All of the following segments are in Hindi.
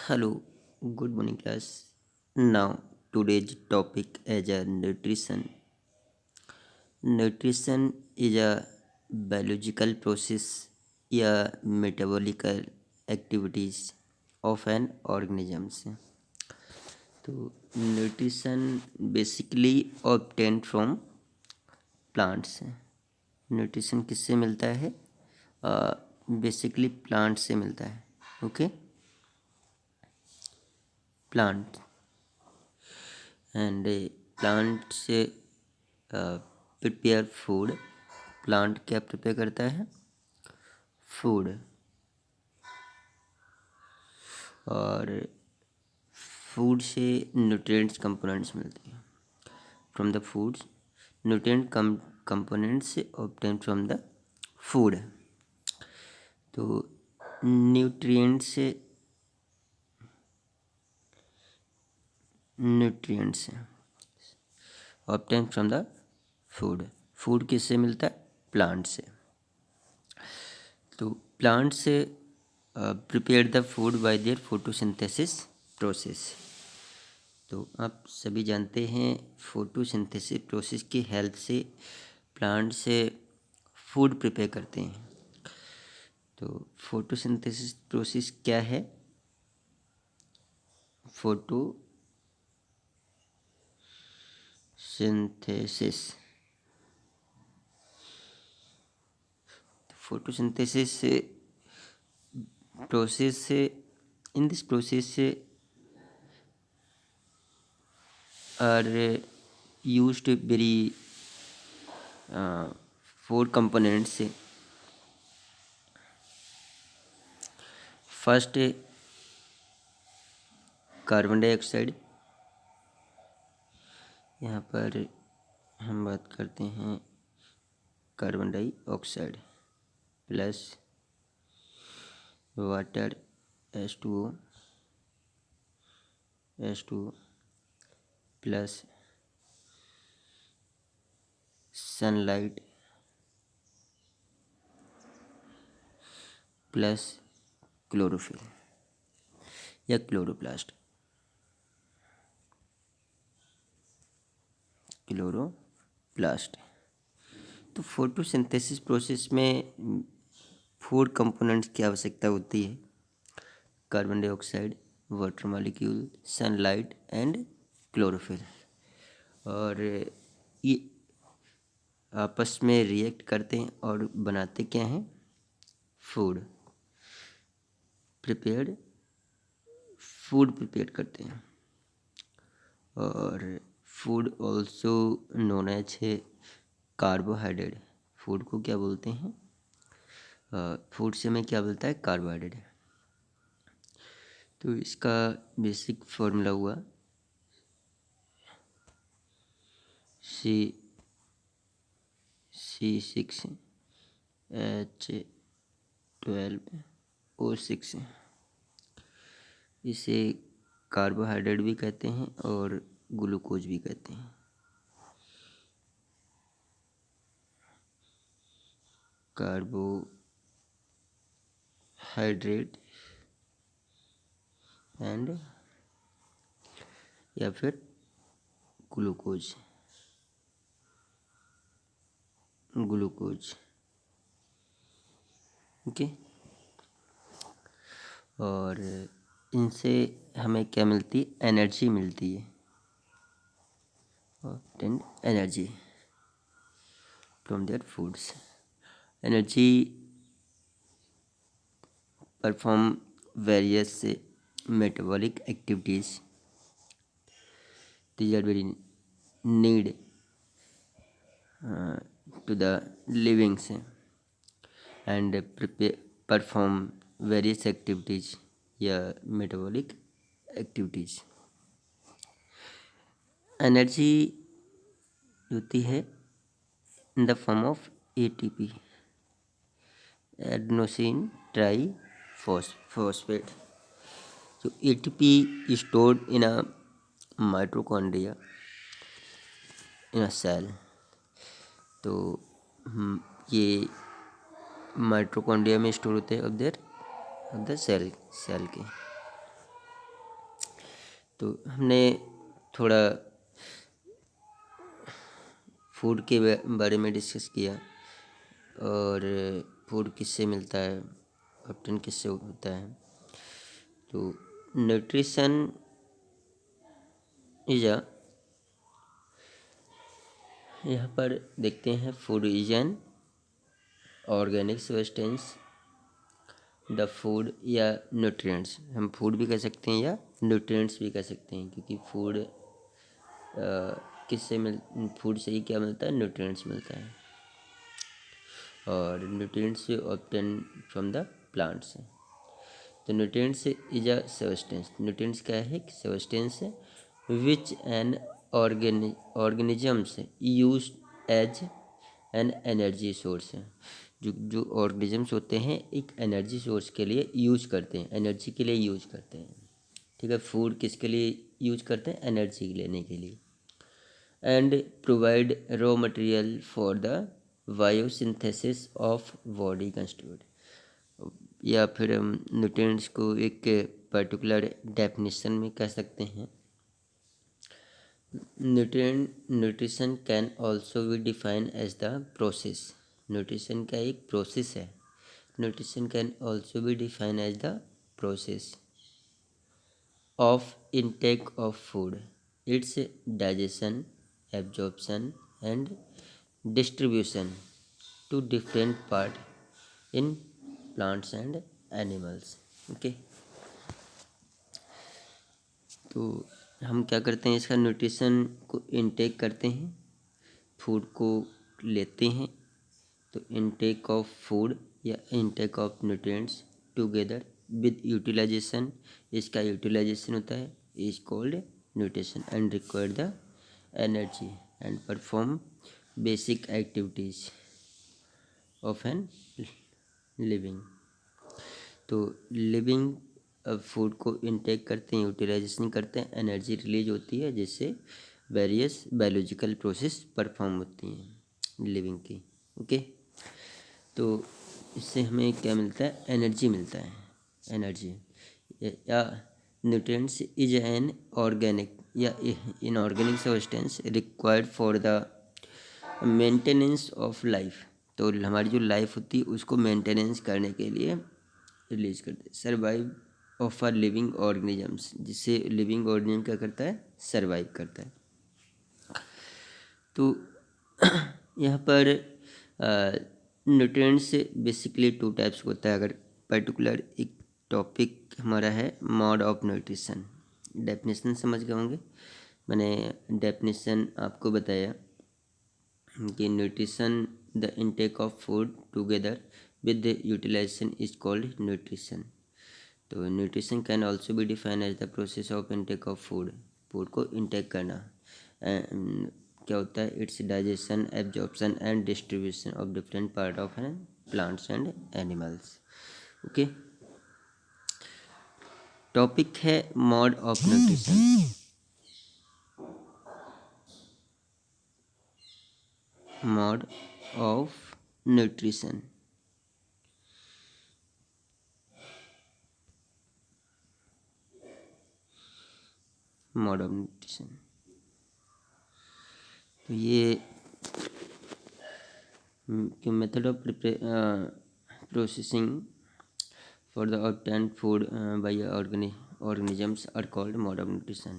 Hello, good morning, class. Now, today's topic is nutrition. Nutrition is a biological process या metabolical activities of an organism से. तो nutrition basically obtained from plants से. न्यूट्रिशन किससे मिलता है? बेसिकली प्लांट से मिलता है. ओके, प्लांट एंड प्लांट से प्रिपेयर फूड. प्लांट क्या प्रिपेयर करता है? फूड. और फूड से न्यूट्रिएंट्स कंपोनेंट्स मिलते हैं. From the foods nutrient components obtain from the food. तो nutrients obtain from the food. Food किससे मिलता है? प्लांट से. तो प्लांट से prepare the food by their photosynthesis process. तो आप सभी जानते हैं फोटोसिंथेसिस प्रोसेस की हेल्प से प्लांट से फूड प्रिपेयर करते हैं. तो फोटोसिंथेसिस प्रोसेस क्या है? फोटोसिंथेसिस प्रोसेस से in this process are used very four components. First carbon dioxide. यहाँ पर हम बात करते हैं carbon dioxide plus water H2O plus sunlight plus chlorophyll या क्लोरोप्लास्ट. तो फोटोसिंथेसिस प्रोसेस में फूड कंपोनेंट्स की आवश्यकता होती है. Carbon dioxide, water molecule, sunlight and chlorophyll. और ये आपस में रिएक्ट करते हैं और बनाते क्या हैं? फूड प्रिपेयर करते हैं. और फूड ऑल्सो नोन एज है कार्बोहाइड्रेट. फूड को क्या बोलते हैं? फूड से हमें क्या बोलता है? कार्बोहाइड्रेट. तो इसका बेसिक फॉर्मूला हुआ C6H12O6. इसे कार्बोहाइड्रेट भी कहते हैं और ग्लूकोज भी कहते हैं. कार्बोहाइड्रेट एंड या फिर ग्लूकोज. ओके. और इनसे हमें क्या मिलती है? एनर्जी मिलती है. Energy from their foods. Energy perform various metabolic activities. These are very need to the livings and perform various activities या metabolic activities. एनर्जी होती है in the form of ATP, adenosine triphosphate. So ATP is stored in a mitochondria in a cell. तो ये माइटोकॉन्ड्रिया में स्टोर होते हैं ऑफ द सेल के. तो हमने थोड़ा फूड के बारे में डिस्कस किया और फूड किससे मिलता है, ऑब्टेन किससे होता है। तो न्यूट्रिशन इज अ, यहाँ पर देखते हैं, food is an organic substance the food या न्यूट्रिएंट्स, हम फूड भी कह सकते हैं या न्यूट्रिएंट्स भी कह सकते हैं, क्योंकि फूड किससे फूड से ही क्या मिलता है, न्यूट्रिएंट्स मिलता है, और न्यूट्रिएंट्स से ऑब्टेन फ्रॉम द प्लांट्स। तो nutrients is a substance, nutrients क्या है, सब्सटेंस है which an organisms use as an energy source है, जो ऑर्गेनिजम्स होते हैं एक एनर्जी सोर्स के लिए यूज करते हैं, एनर्जी के लिए यूज करते हैं। ठीक है, फूड किसके लिए यूज करते हैं, एनर्जी लेने के लिए। And provide raw material for the biosynthesis of body constitute, या फिर हम न्यूट्रिएंट्स को एक पर्टिकुलर डेफिनेशन में कह सकते हैं। Nutrition can also be define as the process, nutrition का एक प्रोसेस है। Nutrition can also be define as the process of intake of food, its digestion, absorption and distribution to different part in plants and animals. Okay, तो हम क्या करते हैं, इसका न्यूट्रिशन को इनटेक करते हैं, फूड को लेते हैं। तो इनटेक ऑफ फूड या intake of nutrients together with utilization, इसका यूटिलाइजेशन होता है, is called nutrition and require the energy and perform basic activities of an living. तो लिविंग फूड को इनटेक करते हैं, यूटिलाइजेशन करते हैं, एनर्जी रिलीज होती है, जिससे वेरियस बायोलॉजिकल प्रोसेस परफॉर्म होती हैं लिविंग की। ओके, तो इससे हमें क्या मिलता है, एनर्जी मिलता है, एनर्जी। या न्यूट्रिएंट्स इज एन ऑर्गेनिक या inorganic substance required for the maintenance of life, तो हमारी जो लाइफ होती है उसको मेंटेनेंस करने के लिए रिलीज करते हैं। Survive of are living organisms, जिससे लिविंग ऑर्गेनिज्म क्या करता है, सर्वाइव करता है। तो यहाँ पर न्यूट्रिएंट्स बेसिकली टू टाइप्स होता है। अगर पर्टिकुलर एक टॉपिक हमारा है मोड ऑफ न्यूट्रिशन, डेफिनेशन समझ गए होंगे, मैंने डेफिनेशन आपको बताया कि nutrition the intake of food together with the utilisation is called nutrition. तो nutrition can also be define as the process of intake of food, food को इनटेक करना क्या होता है, its digestion, absorption and distribution of different part of plants and animals. Okay, topic है mode of nutrition. Mode of nutrition, mode of nutrition, तो ये method of processing for the obtained food bye organisms are called mode of nutrition.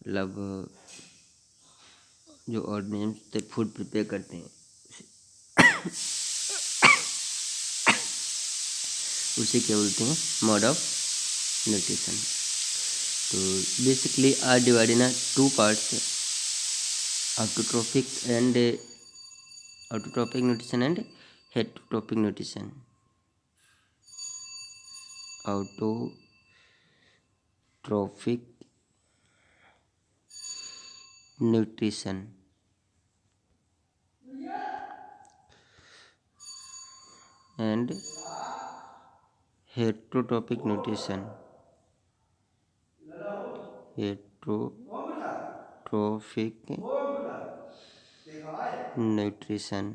मतलब जो ऑर्गेनिजम्स फूड प्रिपेयर करते हैं उसे क्या बोलते हैं, मोड ऑफ न्यूट्रिशन। तो basically are divide in two parts, autotrophic nutrition and heterotrophic nutrition. Autotrophic nutrition and heterotrophic nutrition. Heterotrophic nutrition,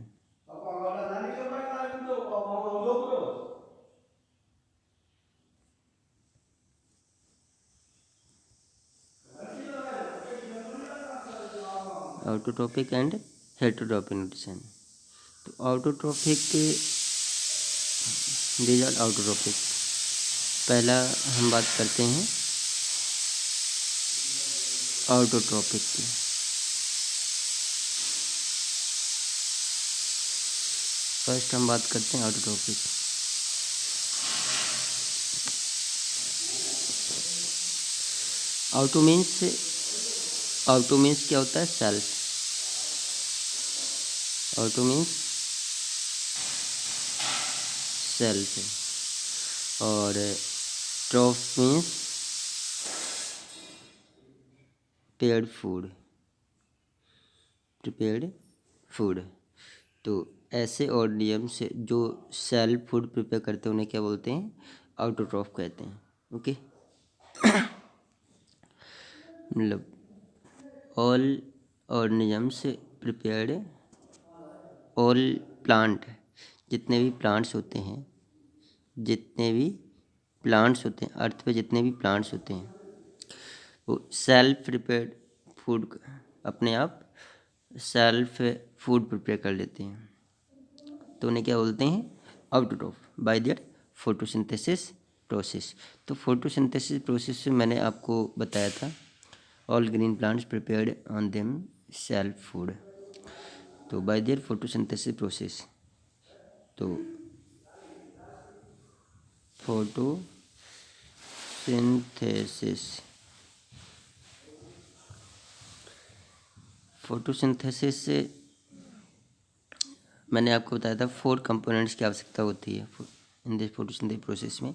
autotropic and heterotropic nutrition. तो ऑटोट्रॉपिक, दीज आर ऑटोट्रॉपिक। पहला हम बात करते हैं ऑटोट्रॉपिक की। फर्स्ट हम बात करते हैं ऑटोट्रॉपिक। ऑटो मीन्स क्या होता है? सेल्फ। ऑटो मीन्स सेल्फ है, और ट्रॉफ मीन्स प्रिपेयर्ड फूड। तो ऐसे ऑर्गेनिज्म से जो सेल्फ फूड प्रिपेयर करते हैं उन्हें क्या बोलते हैं? ऑटोट्रॉफ कहते हैं। ओके, मतलब all organisms prepared, all plant, जितने भी प्लांट्स होते हैं अर्थ पे, जितने भी प्लांट्स होते हैं वो सेल्फ प्रिपेयर्ड फूड, अपने आप सेल्फ फूड प्रिपेयर कर लेते हैं। तो उन्हें क्या बोलते हैं? Autotroph, bye their photosynthesis process. तो फोटोसिंथेसिस प्रोसेस में मैंने आपको बताया था, all green plants prepared on them self food. तो बाय देयर फोटोसिंथेसिस प्रोसेस, तो फोटोसिंथेसिस से मैंने आपको बताया था 4 कंपोनेंट्स की आवश्यकता होती है इन दिस फोटोसिंथेसिस प्रोसेस में।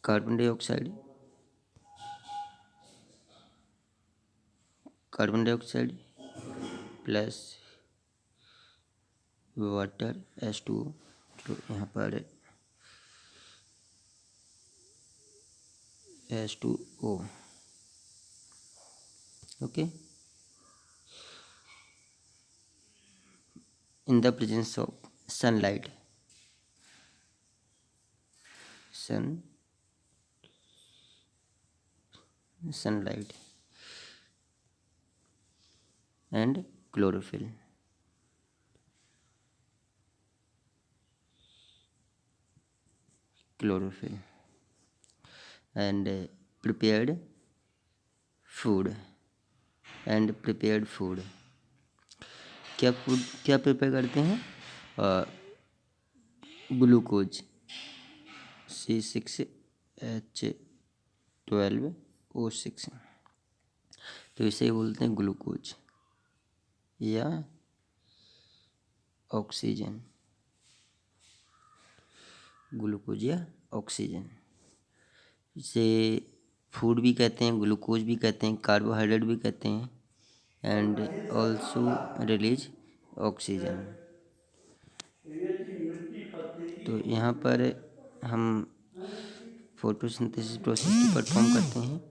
Carbon dioxide plus water H2O, जो यहाँ पर H2O। Okay, in the presence of sunlight and chlorophyll। And prepared food क्या प्रिपेयर करते हैं? ग्लूकोज C6H12O6, तो इसे बोलते हैं ग्लूकोज या ऑक्सीजन। इसे फूड भी कहते हैं, ग्लूकोज भी कहते हैं, कार्बोहाइड्रेट भी कहते हैं, एंड ऑल्सो रिलीज ऑक्सीजन। तो यहाँ पर हम फोटोसिंथेसिस प्रोसेस की परफॉर्म करते हैं,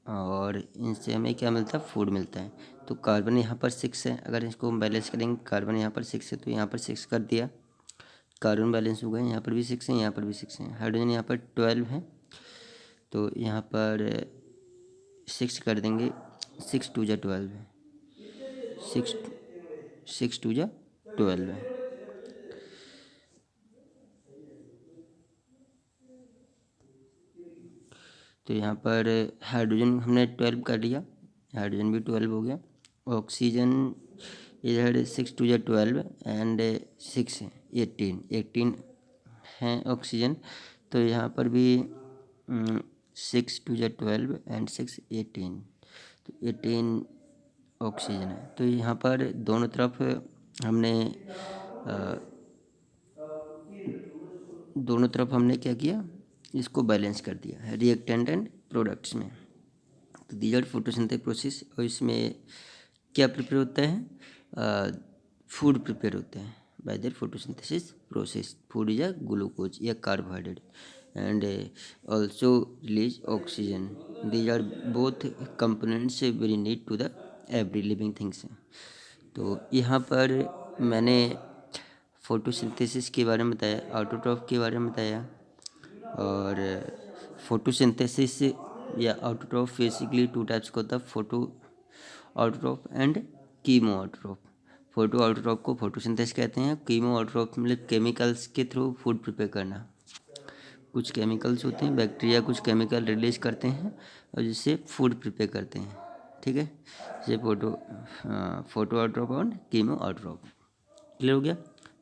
और इनसे हमें क्या मिलता है? फूड मिलता है। तो कार्बन यहाँ पर 6 है, अगर इसको हम बैलेंस करेंगे, कार्बन यहाँ पर 6 है तो यहाँ पर 6 कर दिया, कार्बन बैलेंस हो गए। यहाँ पर भी 6 है, यहाँ पर भी 6 है। हाइड्रोजन यहाँ पर 12 है, तो यहाँ पर 6 कर देंगे, 6 2 जा 12 है, 6 2 जा 12 है। तो यहाँ पर हाइड्रोजन हमने 12 कर लिया, हाइड्रोजन भी 12 हो गया। ऑक्सीजन इधर 6 2 जा 12 एंड 6 18 हैं ऑक्सीजन। तो यहाँ पर भी 6 2 जा 12 एंड 6 18, तो 18 ऑक्सीजन है। तो यहाँ पर दोनों तरफ हमने क्या किया? इसको बैलेंस कर दिया है रिएक्टेंट एंड प्रोडक्ट्स में। तो दीज आर फोटोसिंथेसिस प्रोसेस, और इसमें क्या प्रिपेयर होता है? फूड प्रिपेयर होता है by their photosynthesis process. Food is a glucose या carbohydrate and also release oxygen. These are both components very need to the every living things. तो यहाँ पर मैंने फोटोसिंथेसिस के बारे में बताया, ऑटोट्रॉफ के बारे में बताया, और फोटोसिंथेसिस या ऑटोट्रॉफ बेसिकली टू टाइप्स का होता है, photo autotroph and chemo autotroph. Photo autotroph को फोटोसिंथेसिस कहते हैं। कीमो ऑटोट्रॉफ मतलब केमिकल्स के थ्रू फूड प्रिपेयर करना। कुछ केमिकल्स होते हैं, बैक्टीरिया कुछ केमिकल रिलीज करते हैं और जिससे फूड प्रिपेयर करते हैं, ठीक है। जैसे फोटो ऑटोट्रॉफ और कीमो ऑटोट्रॉफ। क्लियर हो गया।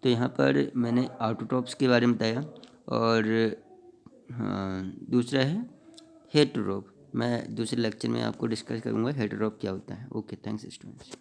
तो यहाँ पर मैंने ऑटोट्रॉफ्स के बारे में बताया और दूसरा है हेटेरोट्रॉफ। मैं दूसरे लेक्चर में आपको डिस्कस करूँगा हेटेरोट्रॉफ क्या होता है। Okay, thanks students.